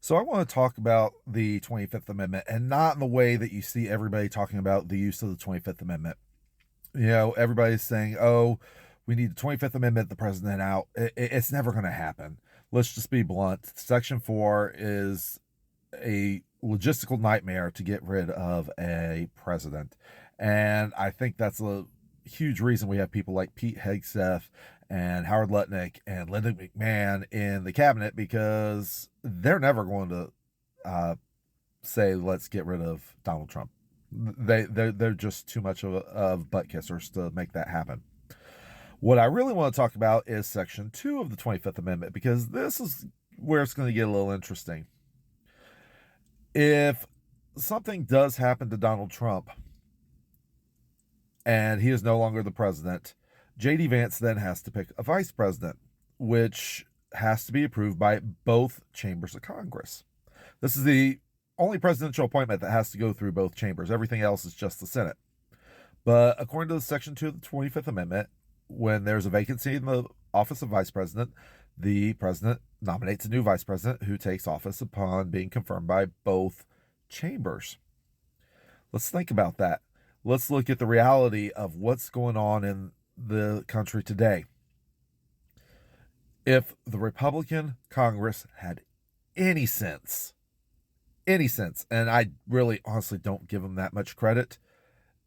So I want to talk about the 25th Amendment, and not in the way that you see everybody talking about the use of the 25th Amendment. Everybody's saying, oh, we need the 25th Amendment, the president out. It's never going to happen. Let's just be blunt. Section 4 is a logistical nightmare to get rid of a president. And I think that's a huge reason we have people like Pete Hegseth and Howard Lutnick and Lyndon McMahon in the cabinet, because they're never going to say, let's get rid of Donald Trump. They're just too much of butt kissers to make that happen. What I really want to talk about is Section 2 of the 25th Amendment, because this is where it's going to get a little interesting. If something does happen to Donald Trump and he is no longer the president, JD Vance then has to pick a vice president, which has to be approved by both chambers of Congress. This is the only presidential appointment that has to go through both chambers. Everything else is just the Senate. But according to Section 2 of the 25th Amendment, when there's a vacancy in the office of vice president, the president nominates a new vice president who takes office upon being confirmed by both chambers. Let's think about that. Let's look at the reality of what's going on in the country today. If the Republican Congress had any sense, and I really honestly don't give them that much credit,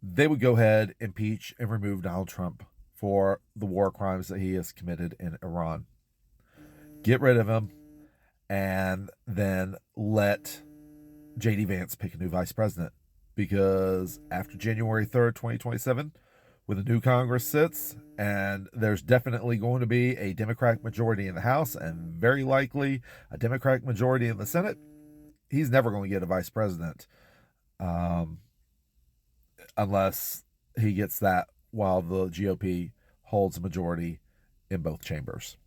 they would go ahead, impeach, and remove Donald Trump for the war crimes that he has committed in Iran. Get rid of him, and then let JD Vance pick a new vice president. Because after January 3rd, 2027, when the new Congress sits, and there's definitely going to be a Democratic majority in the House and very likely a Democratic majority in the Senate, he's never going to get a vice president unless he gets that while the GOP holds a majority in both chambers.